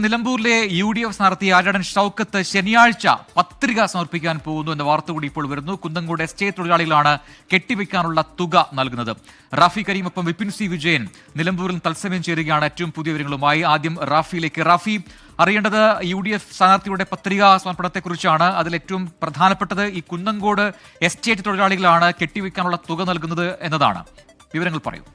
നിലമ്പൂരിലെ UDF സ്ഥാനാർത്ഥി ആര്യാടൻ ഷൗക്കത്ത് ശനിയാഴ്ച പത്രിക സമർപ്പിക്കാൻ പോകുന്നു എന്ന വാർത്ത കൂടി ഇപ്പോൾ വരുന്നു. കുന്നംകുളം എസ്റ്റേറ്റ് തൊഴിലാളികളാണ് കെട്ടിവെക്കാനുള്ള തുക നൽകുന്നത്. റാഫി കരീമൊപ്പം വിപിൻ സി വിജയൻ നിലമ്പൂരിൽ തത്സമയം ചേരുകയാണ് ഏറ്റവും പുതിയ വിവരങ്ങളുമായി. ആദ്യം റാഫിയിലേക്ക്. റാഫി, അറിയേണ്ടത് UDF സ്ഥാനാർത്ഥിയുടെ പത്രികാ സമർപ്പണത്തെക്കുറിച്ചാണ്. അതിൽ ഏറ്റവും പ്രധാനപ്പെട്ടത് ഈ കുന്നംകോട് എസ്റ്റേറ്റ് തൊഴിലാളികളാണ് കെട്ടിവെക്കാനുള്ള തുക നൽകുന്നത് എന്നതാണ്. വിവരങ്ങൾ പറയൂ.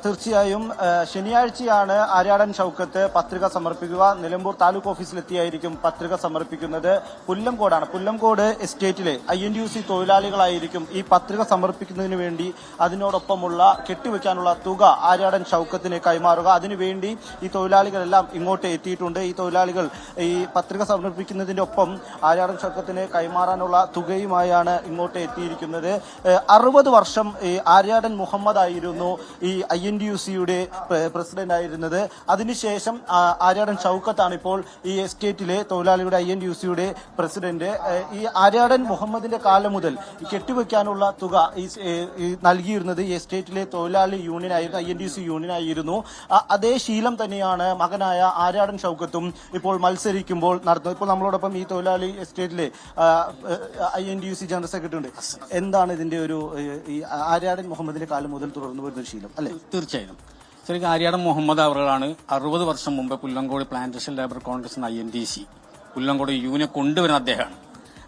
തീർച്ചയായും ശനിയാഴ്ചയാണ് ആര്യാടൻ ഷൗക്കത്ത് പത്രിക സമർപ്പിക്കുക. നിലമ്പൂർ താലൂക്ക് ഓഫീസിലെത്തിയായിരിക്കും പത്രിക സമർപ്പിക്കുന്നത്. പുല്ലംകോടാണ്. പുല്ലംകോട് എസ്റ്റേറ്റിലെ INTUC തൊഴിലാളികളായിരിക്കും ഈ പത്രിക സമർപ്പിക്കുന്നതിന് വേണ്ടി അതിനോടൊപ്പമുള്ള കെട്ടിവെക്കാനുള്ള തുക ആര്യാടൻ ഷൗക്കത്തിന് കൈമാറുക. അതിനുവേണ്ടി ഈ തൊഴിലാളികളെല്ലാം ഇങ്ങോട്ട് എത്തിയിട്ടുണ്ട്. ഈ തൊഴിലാളികൾ ഈ പത്രിക സമർപ്പിക്കുന്നതിന്റെ ഒപ്പം ആര്യാടൻ ഷൗക്കത്തിന് കൈമാറാനുള്ള തുകയുമായാണ് ഇങ്ങോട്ട് എത്തിയിരിക്കുന്നത്. 60 വർഷം ആര്യാടൻ മുഹമ്മദ് ആയിരുന്നു ഈ INTUCയുടെ പ്രസിഡന്റ് ആയിരുന്നത്. അതിനുശേഷം ആര്യാടൻ ഷൗക്കത്താണ് ഇപ്പോൾ ഈ എസ്റ്റേറ്റിലെ തൊഴിലാളിയുടെ INTUCയുടെ പ്രസിഡന്റ്. ഈ ആര്യാടൻ മുഹമ്മദിന്റെ കാലം മുതൽ കെട്ടിവെക്കാനുള്ള തുക നൽകിയിരുന്നത് ഈ എസ്റ്റേറ്റിലെ തൊഴിലാളി യൂണിയൻ ആയിരുന്നു, INTUC യൂണിയൻ ആയിരുന്നു. അതേ ശീലം തന്നെയാണ് മകനായ ആര്യാടൻ ഷൗക്കത്തും ഇപ്പോൾ മത്സരിക്കുമ്പോൾ നടത്തുന്നത്. ഇപ്പോൾ നമ്മളോടൊപ്പം ഈ തൊഴിലാളി എസ്റ്റേറ്റിലെ INTUC ജനറൽ സെക്രട്ടറി ഉണ്ട്. എന്താണ് ഇതിന്റെ ഒരു ഈ ആര്യാടൻ മുഹമ്മദിന്റെ കാലം മുതൽ തുടർന്നു വരുന്ന ശീലം അല്ലെ? തീർച്ചയായും ശരിക്കും ആര്യാടൻ മുഹമ്മദ് അവர்களാണ് 60 വർഷം മുമ്പ് Pullangode plantation labour Congress INTC Pullangode union കൊണ്ടുവരുന്ന അദ്ദേഹമാണ്.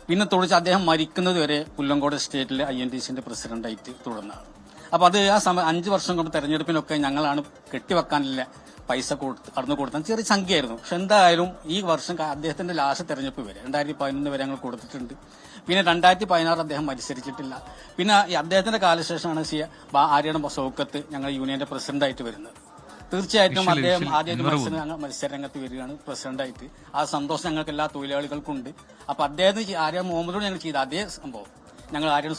പിന്നെ തുടർച്ച് അദ്ദേഹം മരിക്കുന്നത് വരെ പുല്ലങ്കോട് സ്റ്റേറ്റിലെ INTCന്റെ പ്രസിഡന്റായിട്ട് തുടർന്നതാണ്. അപ്പൊ അത് ആ സമയം 5 വർഷം കൊണ്ട് തെരഞ്ഞെടുപ്പിനൊക്കെ ഞങ്ങളാണ് കെട്ടിവെക്കാനില്ല പൈസ കടന്നു കൊടുത്താൽ ചെറിയ സംഖ്യയായിരുന്നു. പക്ഷെ എന്തായാലും ഈ വർഷം അദ്ദേഹത്തിന്റെ ലാസ്റ്റ് തെരഞ്ഞെടുപ്പ് വരെ 2011 വരെ ഞങ്ങൾ കൊടുത്തിട്ടുണ്ട്. പിന്നെ 2016 അദ്ദേഹം മത്സരിച്ചിട്ടില്ല. പിന്നെ അദ്ദേഹത്തിന്റെ കാലശേഷമാണ് ആര്യാടൻ ഷൗക്കത്ത് ഞങ്ങൾ യൂണിയന്റെ പ്രസിഡന്റായിട്ട് വരുന്നത്. തീർച്ചയായിട്ടും അദ്ദേഹം ആദ്യമായിട്ട് മത്സരരംഗത്ത് വരികയാണ് പ്രസിഡന്റായിട്ട്. ആ സന്തോഷം ഞങ്ങൾക്ക് എല്ലാ തൊഴിലാളികൾക്കുണ്ട്. അപ്പൊ അദ്ദേഹത്തിന് ആര്യാടൻ മുഹമ്മദോട് ഞങ്ങൾ ചെയ്ത അതേ സംഭവം ഞങ്ങൾ ആര്യാടൻ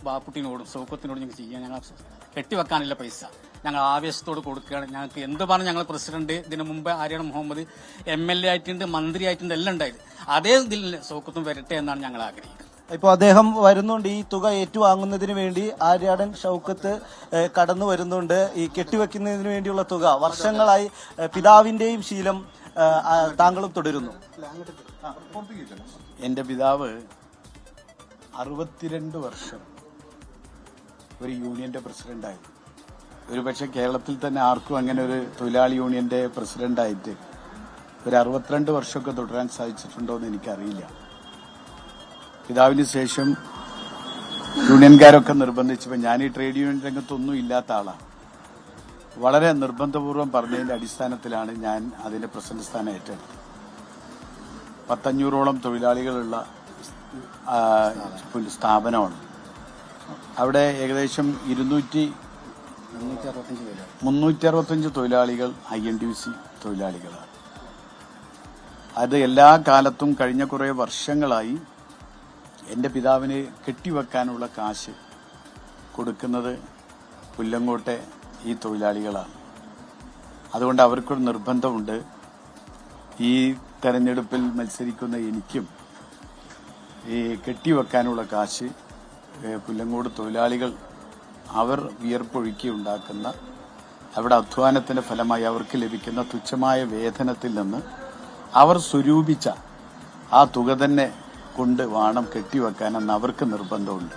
ബാപ്പുട്ടിനോടും ഷൗക്കത്തിനോടും ഞങ്ങൾ ചെയ്യാൻ ഞങ്ങൾ കെട്ടിവെക്കാനില്ല പൈസ ഞങ്ങൾ ആവേശത്തോട് കൊടുക്കുകയാണ്. ഞങ്ങൾക്ക് എന്ത് പറഞ്ഞ് ഞങ്ങൾ പ്രസിഡന്റ് ഇതിനു മുമ്പ് ആര്യാടൻ മുഹമ്മദ് MLA ആയിട്ടുണ്ട്, മന്ത്രി ആയിട്ടുണ്ട്, എല്ലാം ഉണ്ടായത്. അതേ ഇതിൽ ഷൗക്കത്തും വരട്ടെ എന്നാണ് ഞങ്ങൾ ആഗ്രഹിക്കുന്നത്. ഇപ്പോൾ അദ്ദേഹം വരുന്നുണ്ട്. ഈ തുക ഏറ്റുവാങ്ങുന്നതിന് വേണ്ടി ആര്യാടൻ ഷൗക്കത്ത് കടന്നു വരുന്നുണ്ട്. ഈ കെട്ടിവെക്കുന്നതിന് വേണ്ടിയുള്ള തുക വർഷങ്ങളായി പിതാവിന്റെയും ശീലം താങ്കളും തുടരുന്നു. എന്റെ പിതാവ് 62 വർഷം ഒരു യൂണിയന്റെ പ്രസിഡന്റായിരുന്നു. ഒരുപക്ഷെ കേരളത്തിൽ തന്നെ ആർക്കും അങ്ങനെ ഒരു തൊഴിലാളി യൂണിയന്റെ പ്രസിഡന്റായിട്ട് ഒരു 62 വർഷമൊക്കെ തുടരാൻ സാധിച്ചിട്ടുണ്ടോ എന്ന് എനിക്കറിയില്ല. പിതാവിന് ശേഷം യൂണിയൻകാരൊക്കെ നിർബന്ധിച്ചപ്പോൾ ഞാൻ ഈ ട്രേഡ് യൂണിയൻ രംഗത്തൊന്നും ഇല്ലാത്ത ആളാണ്. വളരെ നിർബന്ധപൂർവ്വം പറഞ്ഞതിന്റെ അടിസ്ഥാനത്തിലാണ് ഞാൻ അതിന്റെ പ്രസിഡന്റ് സ്ഥാനം ഏറ്റെടുത്തത്. 500-ഓളം തൊഴിലാളികളുള്ള സ്ഥാപനമാണ്. അവിടെ ഏകദേശം 365 തൊഴിലാളികൾ INTUC തൊഴിലാളികളാണ്. അത് എല്ലാ കാലത്തും കഴിഞ്ഞ കുറെ വർഷങ്ങളായി എന്റെ പിതാവിന് കെട്ടിവെക്കാനുള്ള കാശ് കൊടുക്കുന്നത് പുല്ലങ്കോട്ടെ ഈ തൊഴിലാളികളാണ്. അതുകൊണ്ട് അവർക്കൊരു നിർബന്ധമുണ്ട്. ഈ തെരഞ്ഞെടുപ്പിൽ മത്സരിക്കുന്ന എനിക്കും ഈ കെട്ടിവെക്കാനുള്ള കാശ് പുല്ലങ്കോട് തൊഴിലാളികൾ അവർ വിയർപ്പൊഴുക്കി ഉണ്ടാക്കുന്ന അവരുടെ അധ്വാനത്തിന്റെ ഫലമായി അവർക്ക് ലഭിക്കുന്ന തുച്ഛമായ വേതനത്തിൽ നിന്ന് അവർ സ്വരൂപിച്ച ആ തുക തന്നെ കൊണ്ട് വേണം കെട്ടിവെക്കാനെന്ന് അവർക്ക് നിർബന്ധമുണ്ട്.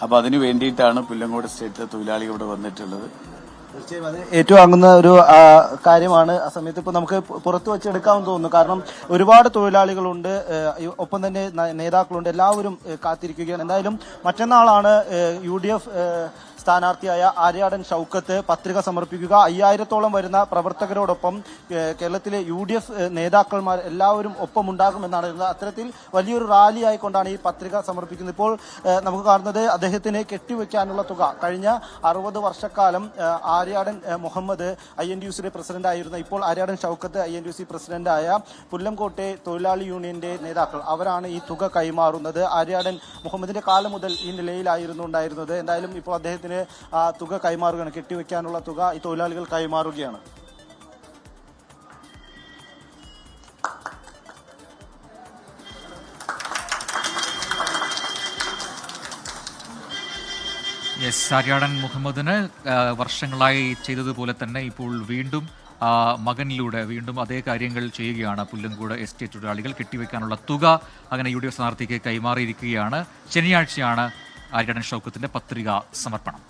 അപ്പൊ അതിനു വേണ്ടിയിട്ടാണ് പുല്ലങ്കോട് സ്റ്റേറ്റിലെ തൊഴിലാളികൾ ഇവിടെ വന്നിട്ടുള്ളത്. തീർച്ചയായും അത് ഏറ്റുവാങ്ങുന്ന ഒരു കാര്യമാണ്. ആ സമയത്ത് ഇപ്പോൾ നമുക്ക് പുറത്തു വെച്ചെടുക്കാമെന്ന് തോന്നുന്നു. കാരണം ഒരുപാട് തൊഴിലാളികളുണ്ട്, ഒപ്പം തന്നെ നേതാക്കളുണ്ട്, എല്ലാവരും കാത്തിരിക്കുകയാണ്. എന്തായാലും മറ്റന്നാളാണ് UDF സ്ഥാനാർത്ഥിയായ ആര്യാടൻ ഷൗക്കത്ത് പത്രിക സമർപ്പിക്കുക. 5000-ഓളം വരുന്ന പ്രവർത്തകരോടൊപ്പം കേരളത്തിലെ UDF നേതാക്കന്മാർ എല്ലാവരും ഒപ്പമുണ്ടാകുമെന്നാണ്. അത്തരത്തിൽ വലിയൊരു റാലി ആയിക്കൊണ്ടാണ് ഈ പത്രിക സമർപ്പിക്കുന്നത്. ഇപ്പോൾ നമുക്ക് കാണുന്നത് അദ്ദേഹത്തിന് കെട്ടിവെക്കാനുള്ള തുക കഴിഞ്ഞ 60 വർഷക്കാലം ആര്യാടൻ മുഹമ്മദ് INTUCയുടെ പ്രസിഡന്റ് ആയിരുന്നു. ഇപ്പോൾ ആര്യാടൻ ഷൗക്കത്ത് INTUC പ്രസിഡന്റായ പുല്ലംകോട്ടെ തൊഴിലാളി യൂണിയന്റെ നേതാക്കൾ അവരാണ് ഈ തുക കൈമാറുന്നത്. ആര്യാടൻ മുഹമ്മദിന്റെ കാലം മുതൽ ഈ നിലയിലായിരുന്നു ഉണ്ടായിരുന്നത്. എന്തായാലും ഇപ്പോൾ അദ്ദേഹത്തിന് തുക കൈമാറുകയാണ്. കെട്ടിവെക്കാനുള്ള തുക ഈ തൊഴിലാളികൾ കൈമാറുകയാണ്. യെസ്, ആര്യാടൻ മുഹമ്മദിന് വർഷങ്ങളായി ചെയ്തതുപോലെ തന്നെ ഇപ്പോൾ വീണ്ടും മകനിലൂടെ വീണ്ടും അതേ കാര്യങ്ങൾ ചെയ്യുകയാണ്. പുല്ലങ്കോട് എസ്റ്റേറ്റ് തൊഴിലാളികൾ കെട്ടിവെക്കാനുള്ള തുക അങ്ങനെ UDF സ്ഥാനാർത്ഥിക്ക് കൈമാറിയിരിക്കുകയാണ്. ശനിയാഴ്ചയാണ് ആര്യാടൻ ഷൗക്കത്തിന്റെ പത്രിക സമർപ്പണം.